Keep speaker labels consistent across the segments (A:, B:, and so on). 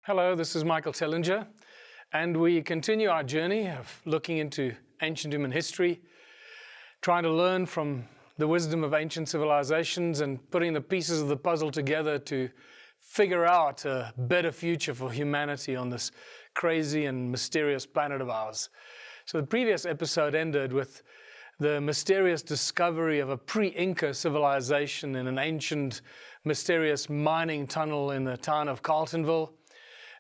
A: Hello, this is Michael Tellinger, and we continue our journey of looking into ancient human history, trying to learn from the wisdom of ancient civilizations and putting the pieces of the puzzle together to figure out a better future for humanity on this crazy and mysterious planet of ours. So the previous episode ended with the mysterious discovery of a pre-Inca civilization in an ancient, mysterious mining tunnel in the town of Carltonville.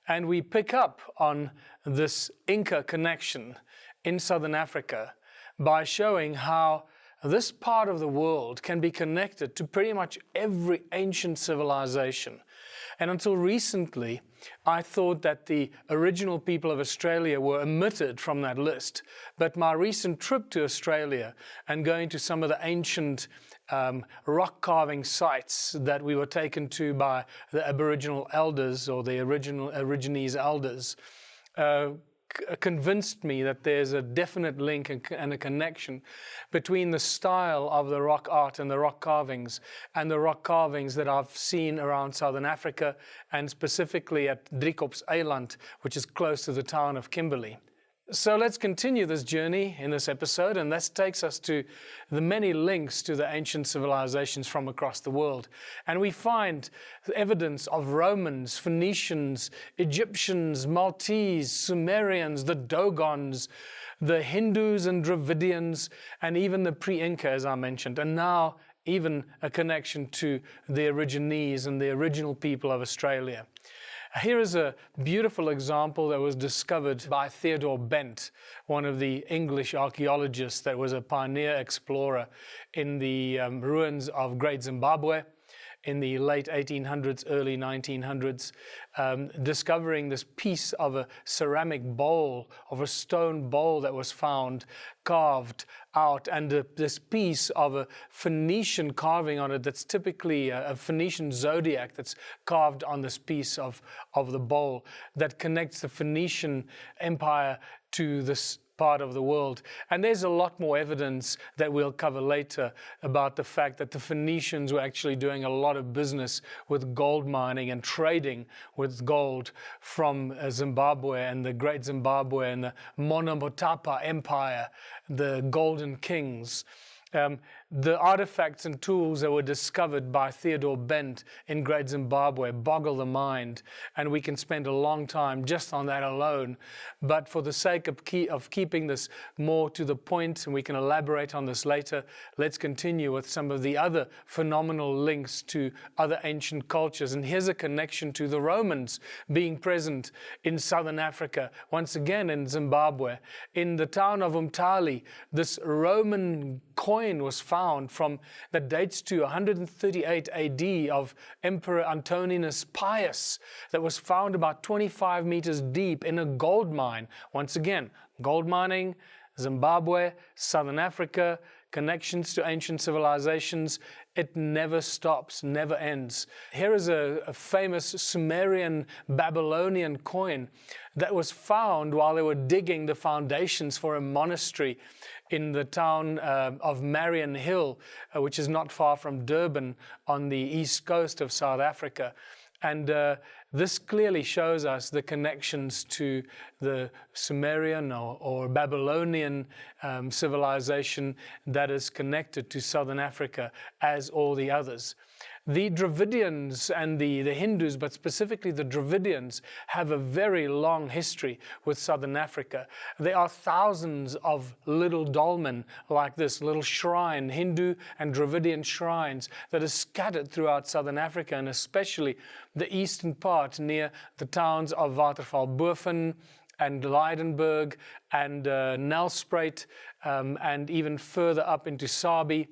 A: And we pick up on this Inca connection in southern Africa by showing how this part of the world can be connected to pretty much every ancient civilization. And until recently, I thought that the original people of Australia were omitted from that list. But my recent trip to Australia and going to some of the ancient rock carving sites that we were taken to by the Aboriginal elders or the Aborigines elders convinced me that there's a definite link and a connection between the style of the rock art and the rock carvings that I've seen around southern Africa and specifically at Driekop's Eiland, which is close to the town of Kimberley. So let's continue this journey in this episode, and this takes us to the many links to the ancient civilizations from across the world. And we find evidence of Romans, Phoenicians, Egyptians, Maltese, Sumerians, the Dogons, the Hindus and Dravidians, and even the pre-Inca, as I mentioned, and now even a connection to the Aborigines and the original people of Australia. Here is a beautiful example that was discovered by Theodore Bent, one of the English archaeologists that was a pioneer explorer in the ruins of Great Zimbabwe in the late 1800s, early 1900s, discovering this piece of a ceramic bowl, of a stone bowl that was found carved out, and this piece of a Phoenician carving on it that's typically a Phoenician zodiac that's carved on this piece of the bowl that connects the Phoenician Empire to this part of the world. And there's a lot more evidence that we'll cover later about the fact that the Phoenicians were actually doing a lot of business with gold mining and trading with gold from Zimbabwe and the Great Zimbabwe and the Monomotapa Empire, the Golden Kings. The artifacts and tools that were discovered by Theodore Bent in Great Zimbabwe boggle the mind, and we can spend a long time just on that alone. But for the sake of keeping this more to the point, and we can elaborate on this later, let's continue with some of the other phenomenal links to other ancient cultures. And here's a connection to the Romans being present in southern Africa, once again in Zimbabwe. In the town of Umtali, this Roman coin was found that dates to 138 AD of Emperor Antoninus Pius, that was found about 25 meters deep in a gold mine. Once again, gold mining, Zimbabwe, southern Africa, connections to ancient civilizations. It never stops, never ends. Here is a famous Sumerian Babylonian coin that was found while they were digging the foundations for a monastery in the town of Marion Hill, which is not far from Durban on the east coast of South Africa. And this clearly shows us the connections to the Sumerian or Babylonian civilization that is connected to southern Africa as all the others. The Dravidians and the Hindus, but specifically the Dravidians, have a very long history with southern Africa. There are thousands of little dolmen like this, little shrine, Hindu and Dravidian shrines that are scattered throughout southern Africa, and especially the eastern part near the towns of Watervalboven and Lydenburg and Nelspruit, and even further up into Sabi.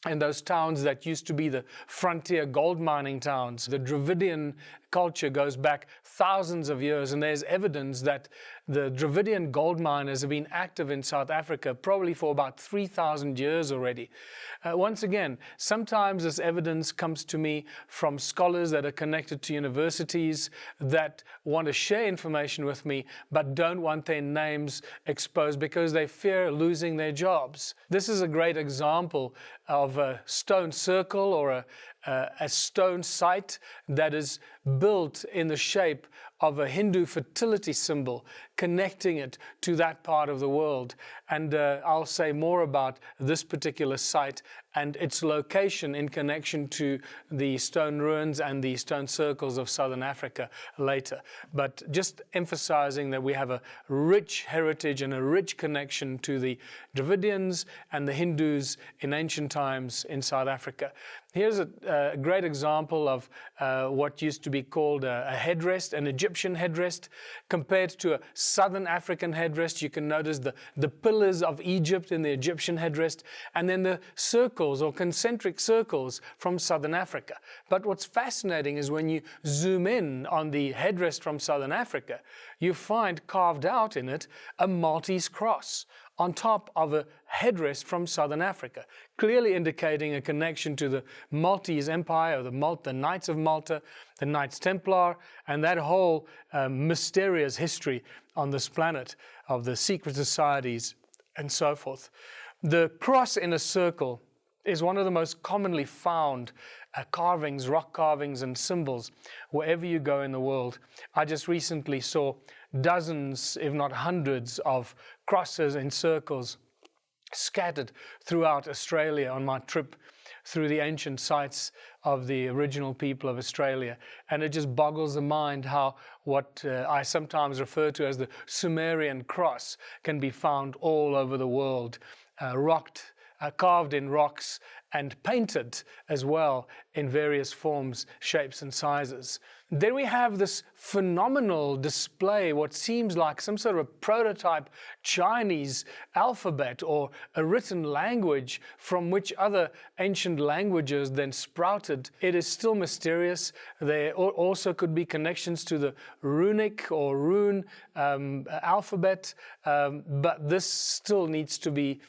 A: And those towns that used to be the frontier gold mining towns. The Dravidian culture goes back thousands of years, and there's evidence that the Dravidian gold miners have been active in South Africa probably for about 3,000 years already. Once again, sometimes this evidence comes to me from scholars that are connected to universities that want to share information with me but don't want their names exposed because they fear losing their jobs. This is a great example of a stone circle or a stone site that is built in the shape of a Hindu fertility symbol, connecting it to that part of the world. And I'll say more about this particular site and its location in connection to the stone ruins and the stone circles of southern Africa later. But just emphasizing that we have a rich heritage and a rich connection to the Dravidians and the Hindus in ancient times in South Africa. Here's a great example of what used to be called a headrest, an Egyptian headrest, compared to a southern African headrest. You can notice the pillars of Egypt in the Egyptian headrest, and then the circles or concentric circles from southern Africa. But what's fascinating is when you zoom in on the headrest from southern Africa, you find carved out in it a Maltese cross on top of a headrest from southern Africa, clearly indicating a connection to the Maltese Empire, the Knights of Malta, the Knights Templar, and that whole mysterious history on this planet of the secret societies and so forth. The cross in a circle is one of the most commonly found carvings, rock carvings and symbols wherever you go in the world. I just recently saw dozens, if not hundreds, of crosses in circles scattered throughout Australia on my trip through the ancient sites of the original people of Australia. And it just boggles the mind how what I sometimes refer to as the Sumerian cross can be found all over the world, carved in rocks and painted as well in various forms, shapes and sizes. Then we have this phenomenal display, what seems like some sort of a prototype Chinese alphabet or a written language from which other ancient languages then sprouted. It is still mysterious. There also could be connections to the runic or rune alphabet, but this still needs to be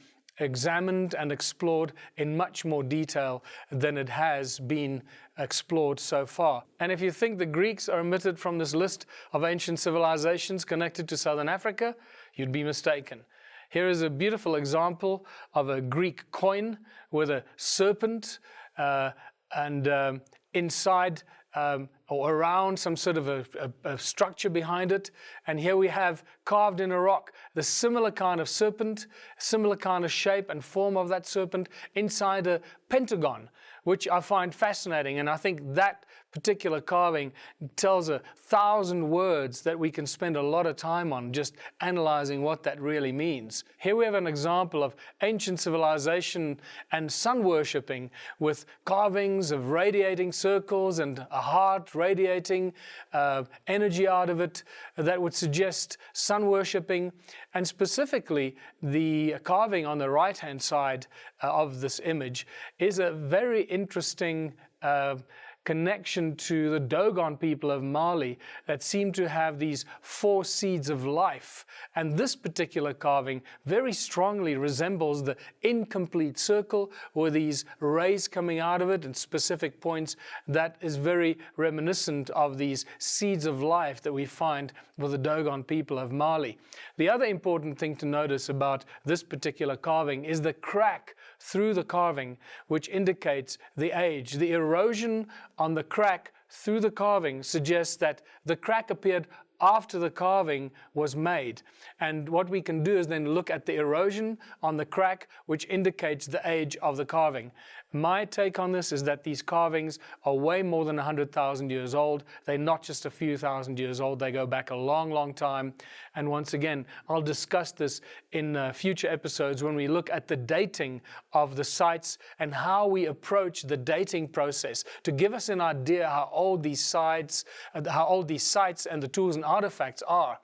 A: examined and explored in much more detail than it has been explored so far. And if you think the Greeks are omitted from this list of ancient civilizations connected to southern Africa, you'd be mistaken. Here is a beautiful example of a Greek coin with a serpent and inside or around some sort of a structure behind it. And here we have carved in a rock the similar kind of serpent, similar kind of shape and form of that serpent inside a pentagon, which I find fascinating. And I think that particular carving tells 1,000 words that we can spend a lot of time on just analyzing what that really means. Here we have an example of ancient civilization and sun worshipping with carvings of radiating circles and a heart radiating energy out of it that would suggest sun worshipping. And specifically, the carving on the right-hand side of this image is a very interesting connection to the Dogon people of Mali that seem to have these 4 seeds of life. And this particular carving very strongly resembles the incomplete circle with these rays coming out of it in specific points that is very reminiscent of these seeds of life that we find with the Dogon people of Mali. The other important thing to notice about this particular carving is the crack through the carving, which indicates the age. The erosion on the crack through the carving suggests that the crack appeared after the carving was made. And what we can do is then look at the erosion on the crack, which indicates the age of the carving. My take on this is that these carvings are way more than 100,000 years old. They're not just a few thousand years old. They go back a long, long time. And once again, I'll discuss this in future episodes when we look at the dating of the sites and how we approach the dating process to give us an idea how old these sites and the tools and artifacts are.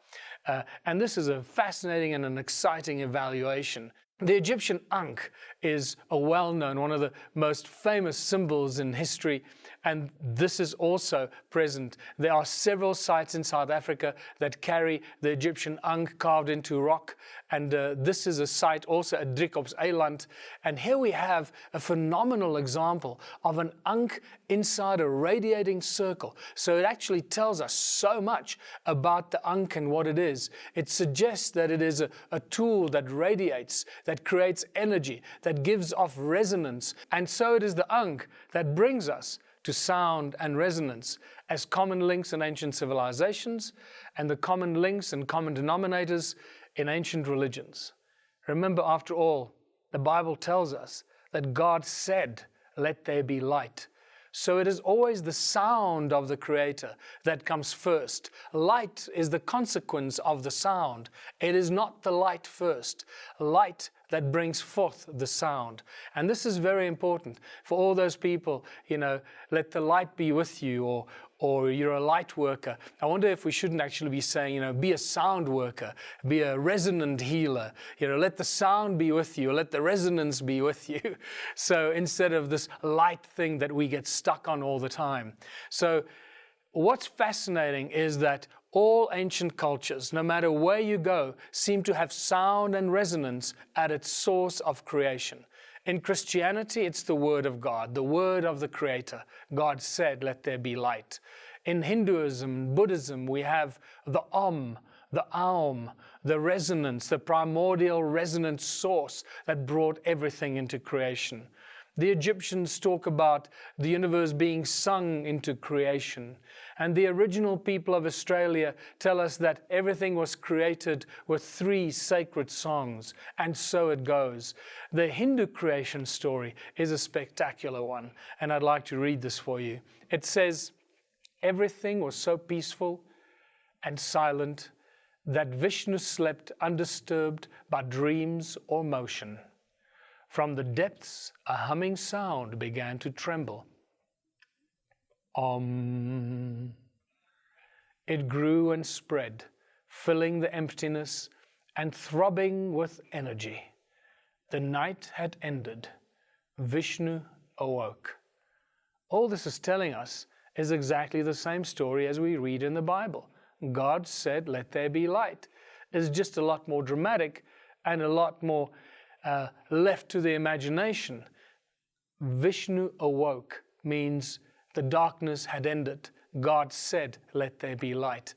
A: And this is a fascinating and an exciting evaluation. The Egyptian Ankh is a well-known, one of the most famous symbols in history, and this is also present. There are several sites in South Africa that carry the Egyptian Ankh carved into rock, and this is a site also at Driekops Eiland. And here we have a phenomenal example of an Ankh inside a radiating circle. So it actually tells us so much about the Ankh and what it is. It suggests that it is a tool that radiates, that creates energy, that gives off resonance. And so it is the Ankh that brings us to sound and resonance as common links in ancient civilizations and the common links and common denominators in ancient religions. Remember, after all, the Bible tells us that God said, "Let there be light." So it is always the sound of the Creator that comes first. Light is the consequence of the sound. It is not the light first. Light that brings forth the sound. And this is very important for all those people, let the light be with you, or you're a light worker. I wonder if we shouldn't actually be saying, be a sound worker, be a resonant healer. Let the sound be with you, let the resonance be with you. So instead of this light thing that we get stuck on all the time. So what's fascinating is that all ancient cultures, no matter where you go, seem to have sound and resonance at its source of creation. In Christianity, it's the Word of God, the Word of the Creator. God said, "Let there be light." In Hinduism, Buddhism, we have the Om, the Aum, the resonance, the primordial resonant source that brought everything into creation. The Egyptians talk about the universe being sung into creation. And the original people of Australia tell us that everything was created with 3 sacred songs, and so it goes. The Hindu creation story is a spectacular one, and I'd like to read this for you. It says, "Everything was so peaceful and silent that Vishnu slept undisturbed by dreams or motion. From the depths, a humming sound began to tremble. Om. It grew and spread, filling the emptiness and throbbing with energy. The night had ended. Vishnu awoke." All this is telling us is exactly the same story as we read in the Bible. God said, "Let there be light." It's just a lot more dramatic and a lot more left to the imagination. Vishnu awoke means the darkness had ended. God said, "Let there be light."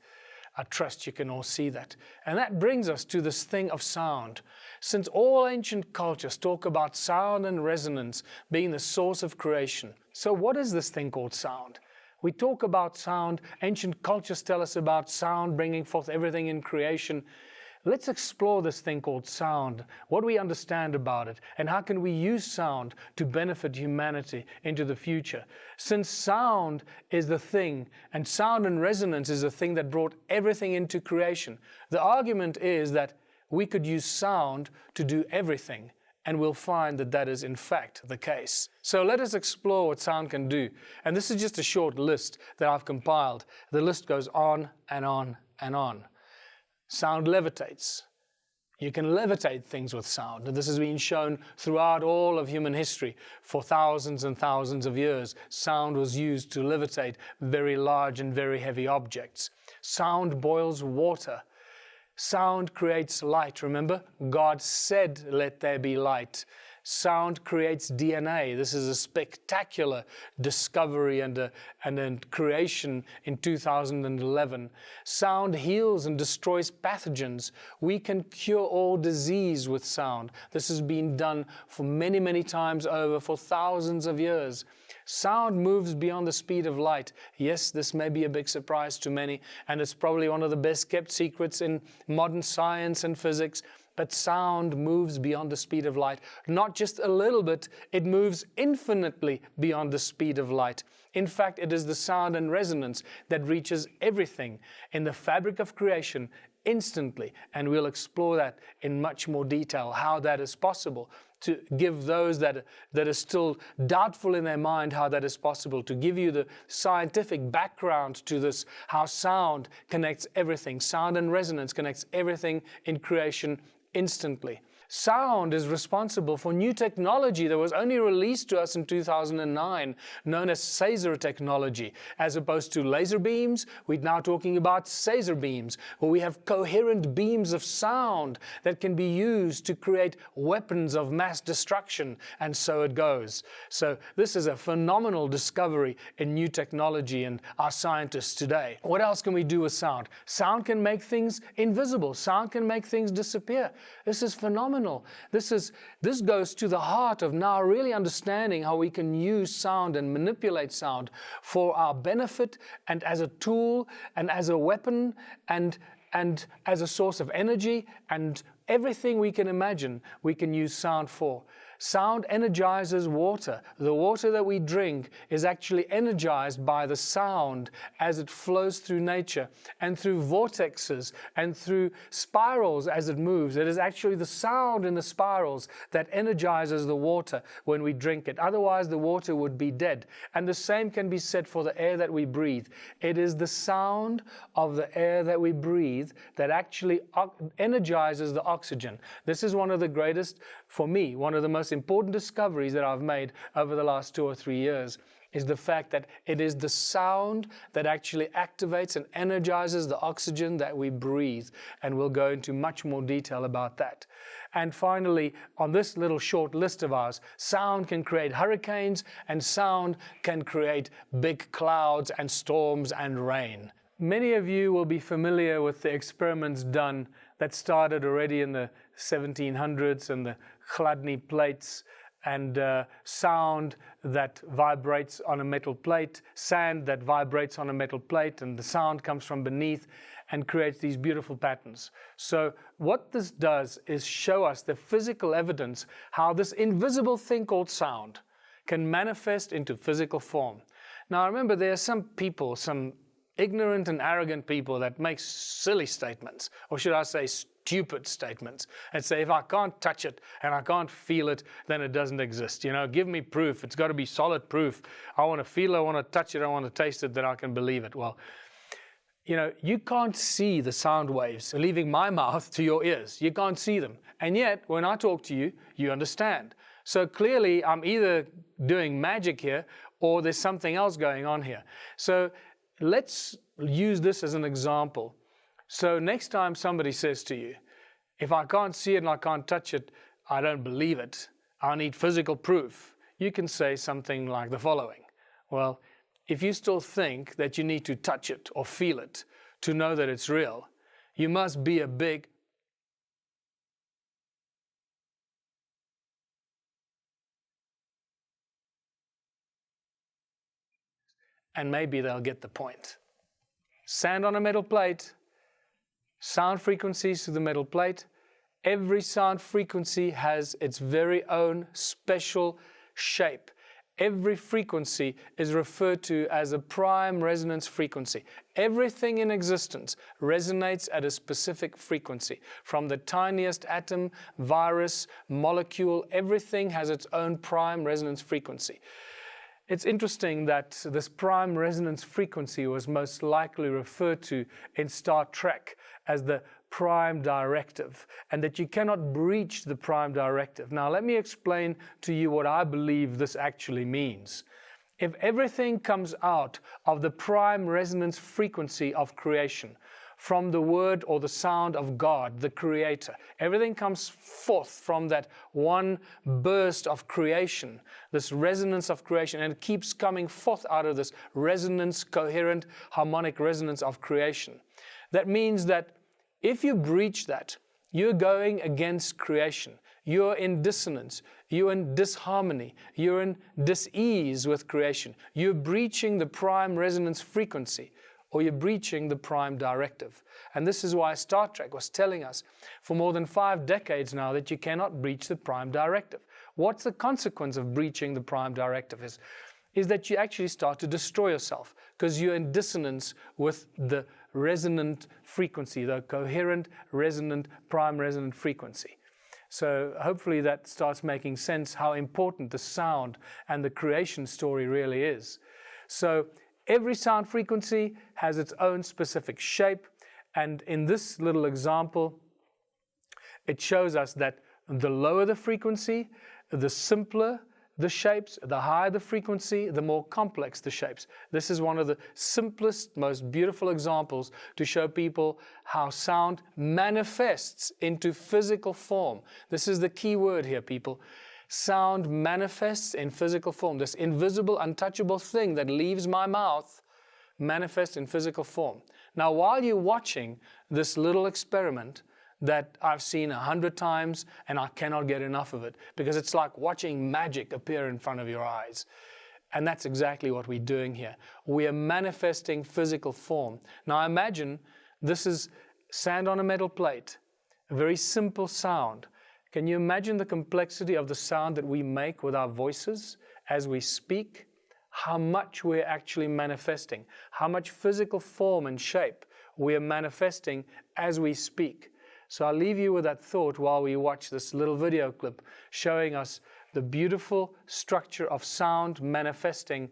A: I trust you can all see that. And that brings us to this thing of sound. Since all ancient cultures talk about sound and resonance being the source of creation, so what is this thing called sound? We talk about sound. Ancient cultures tell us about sound bringing forth everything in creation. Let's explore this thing called sound, what we understand about it, and how can we use sound to benefit humanity into the future. Since sound is the thing, and sound and resonance is the thing that brought everything into creation, the argument is that we could use sound to do everything, and we'll find that that is in fact the case. So let us explore what sound can do. And this is just a short list that I've compiled. The list goes on and on and on. Sound levitates. You can levitate things with sound. And this has been shown throughout all of human history. For thousands and thousands of years, sound was used to levitate very large and very heavy objects. Sound boils water. Sound creates light. Remember, God said, "Let there be light." Sound creates DNA. This is a spectacular discovery and a creation in 2011. Sound heals and destroys pathogens. We can cure all disease with sound. This has been done for many, many times over for thousands of years. Sound moves beyond the speed of light. Yes, this may be a big surprise to many, and it's probably one of the best kept secrets in modern science and physics. But sound moves beyond the speed of light. Not just a little bit, it moves infinitely beyond the speed of light. In fact, it is the sound and resonance that reaches everything in the fabric of creation instantly. And we'll explore that in much more detail, how that is possible, to give those that are still doubtful in their mind how that is possible, to give you the scientific background to this, how sound connects everything. Sound and resonance connects everything in creation instantly. Sound is responsible for new technology that was only released to us in 2009, known as Caesar technology. As opposed to laser beams, we're now talking about Caesar beams, where we have coherent beams of sound that can be used to create weapons of mass destruction, and so it goes. So this is a phenomenal discovery in new technology and our scientists today. What else can we do with sound? Sound can make things invisible. Sound can make things disappear. This is phenomenal. This goes to the heart of now really understanding how we can use sound and manipulate sound for our benefit and as a tool and as a weapon and as a source of energy, and everything we can imagine we can use sound for. Sound energizes water. The water that we drink is actually energized by the sound as it flows through nature and through vortexes and through spirals as it moves. It is actually the sound in the spirals that energizes the water when we drink it. Otherwise, the water would be dead. And the same can be said for the air that we breathe. It is the sound of the air that we breathe that actually energizes the oxygen. This is one of the greatest, for me, one of the most important discoveries that I've made over the last 2 or 3 years is the fact that it is the sound that actually activates and energizes the oxygen that we breathe. And we'll go into much more detail about that. And finally, on this little short list of ours, sound can create hurricanes and sound can create big clouds and storms and rain. Many of you will be familiar with the experiments done that started already in the 1700s and the Chladni plates and sound that vibrates on a metal plate, sand that vibrates on a metal plate, and the sound comes from beneath and creates these beautiful patterns. So what this does is show us the physical evidence how this invisible thing called sound can manifest into physical form. Now remember, there are some people, some ignorant and arrogant people that make silly statements, or should I say stupid statements, and say, if I can't touch it and I can't feel it, then it doesn't exist. You know, give me proof. It's got to be solid proof. I want to feel it, I want to touch it, I want to taste it, then I can believe it. Well, you know, you can't see the sound waves leaving my mouth to your ears. You can't see them. And yet, when I talk to you, you understand. So clearly, I'm either doing magic here or there's something else going on here. So let's use this as an example. So next time somebody says to you, if I can't see it and I can't touch it, I don't believe it. I need physical proof. You can say something like the following. Well, if you still think that you need to touch it or feel it to know that it's real, you must be a big and maybe they'll get the point. Sand on a metal plate, sound frequencies to the metal plate. Every sound frequency has its very own special shape. Every frequency is referred to as a prime resonance frequency. Everything in existence resonates at a specific frequency. From the tiniest atom, virus, molecule, everything has its own prime resonance frequency. It's interesting that this prime resonance frequency was most likely referred to in Star Trek as the prime directive, and that you cannot breach the prime directive. Now, let me explain to you what I believe this actually means. If everything comes out of the prime resonance frequency of creation, from the word or the sound of God, the Creator. Everything comes forth from that one burst of creation, this resonance of creation, and it keeps coming forth out of this resonance, coherent, harmonic resonance of creation. That means that if you breach that, you're going against creation. You're in dissonance. You're in disharmony. You're in dis-ease with creation. You're breaching the prime resonance frequency, or you're breaching the prime directive. And this is why Star Trek was telling us for more than 5 decades now that you cannot breach the prime directive. What's the consequence of breaching the prime directive is that you actually start to destroy yourself because you're in dissonance with the resonant frequency, the coherent, resonant, prime resonant frequency. So hopefully that starts making sense how important the sound and the creation story really is. So every sound frequency has its own specific shape, and in this little example, it shows us that the lower the frequency, the simpler the shapes, the higher the frequency, the more complex the shapes. This is one of the simplest, most beautiful examples to show people how sound manifests into physical form. This is the key word here, people. Sound manifests in physical form. This invisible, untouchable thing that leaves my mouth manifests in physical form. Now, while you're watching this little experiment, that I've seen 100 times, and I cannot get enough of it, because it's like watching magic appear in front of your eyes. And that's exactly what we're doing here. We are manifesting physical form. Now imagine this is sand on a metal plate, a very simple sound. Can you imagine the complexity of the sound that we make with our voices as we speak? How much we're actually manifesting, how much physical form and shape we are manifesting as we speak. So I'll leave you with that thought while we watch this little video clip showing us the beautiful structure of sound manifesting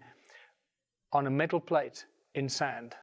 A: on a metal plate in sand.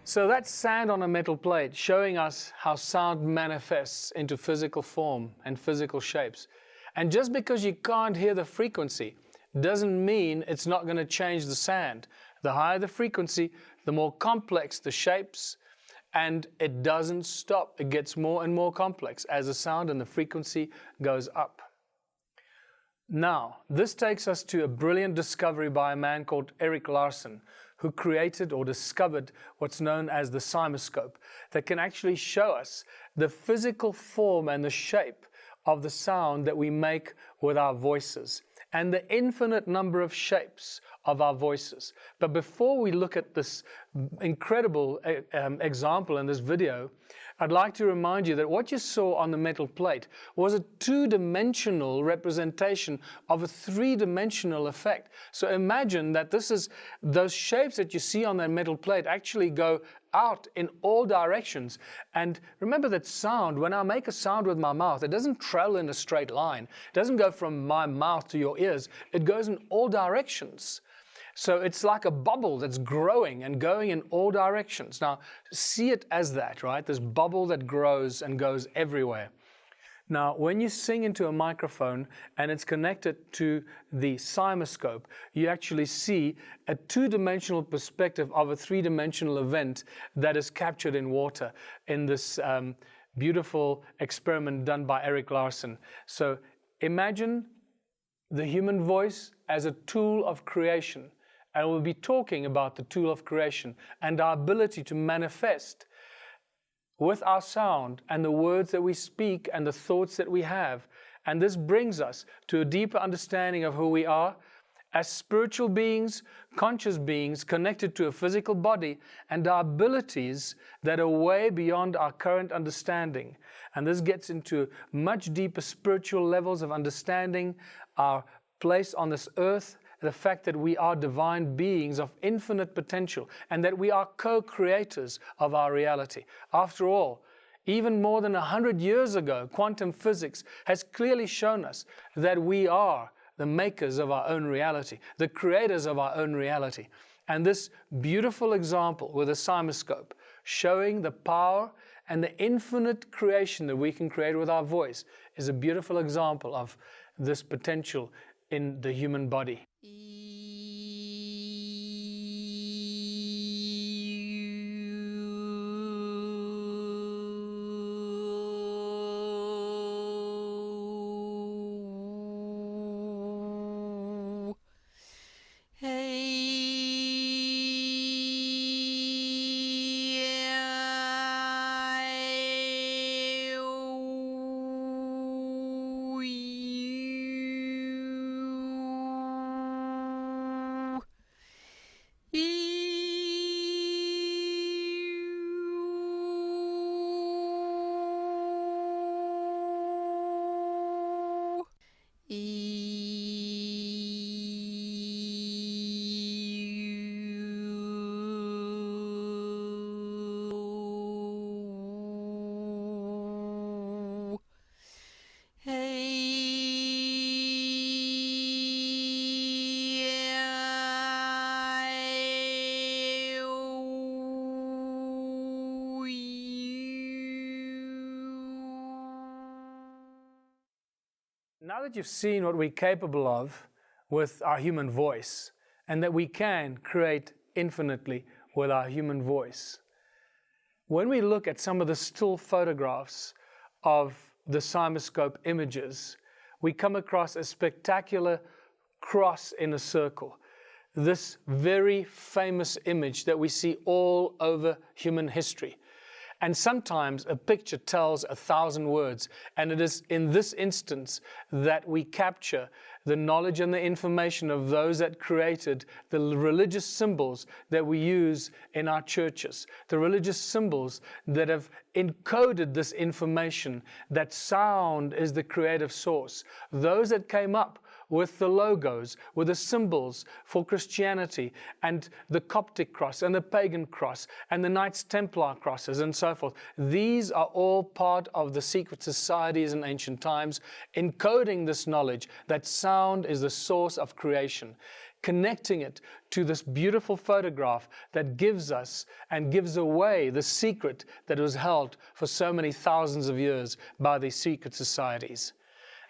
A: So that's sand on a metal plate, showing us how sound manifests into physical form and physical shapes. And just because you can't hear the frequency doesn't mean it's not going to change the sand. The higher the frequency, the more complex the shapes, and it doesn't stop. It gets more and more complex as the sound and the frequency goes up. Now, this takes us to a brilliant discovery by a man called Erik Larson, who created or discovered what's known as the cymoscope, that can actually show us the physical form and the shape of the sound that we make with our voices, and the infinite number of shapes of our voices. But before we look at this incredible example in this video, I'd like to remind you that what you saw on the metal plate was a two-dimensional representation of a three-dimensional effect. So imagine that those shapes that you see on that metal plate actually go out in all directions. And remember that sound, when I make a sound with my mouth, it doesn't travel in a straight line. It doesn't go from my mouth to your ears. It goes in all directions. So it's like a bubble that's growing and going in all directions. Now, see it as that, right? This bubble that grows and goes everywhere. Now, when you sing into a microphone and it's connected to the cymoscope, you actually see a two-dimensional perspective of a three-dimensional event that is captured in water in this beautiful experiment done by Erik Larson. So imagine the human voice as a tool of creation. And we'll be talking about the tool of creation and our ability to manifest with our sound and the words that we speak and the thoughts that we have. And this brings us to a deeper understanding of who we are as spiritual beings, conscious beings connected to a physical body, and our abilities that are way beyond our current understanding. And this gets into much deeper spiritual levels of understanding our place on this earth, the fact that we are divine beings of infinite potential and that we are co-creators of our reality. After all, Even more than 100 years ago, quantum physics has clearly shown us that we are the makers of our own reality, the creators of our own reality. And this beautiful example with a cymoscope showing the power and the infinite creation that we can create with our voice is a beautiful example of this potential in the human body. Now that you've seen what we're capable of with our human voice, and that we can create infinitely with our human voice, when we look at some of the still photographs of the cymoscope images, we come across a spectacular cross in a circle. This very famous image that we see all over human history. And sometimes a picture tells 1,000 words, and it is in this instance that we capture the knowledge and the information of those that created the religious symbols that we use in our churches, the religious symbols that have encoded this information, that sound is the creative source. Those that came up with the logos, with the symbols for Christianity, and the Coptic cross, and the pagan cross, and the Knights Templar crosses, and so forth. These are all part of the secret societies in ancient times, encoding this knowledge that sound is the source of creation, connecting it to this beautiful photograph that gives us and gives away the secret that was held for so many thousands of years by these secret societies.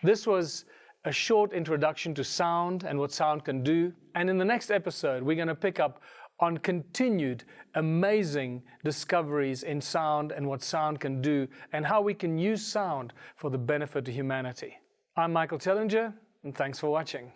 A: This was a short introduction to sound and what sound can do. And in the next episode, we're going to pick up on continued amazing discoveries in sound and what sound can do and how we can use sound for the benefit of humanity. I'm Michael Tellinger, and thanks for watching.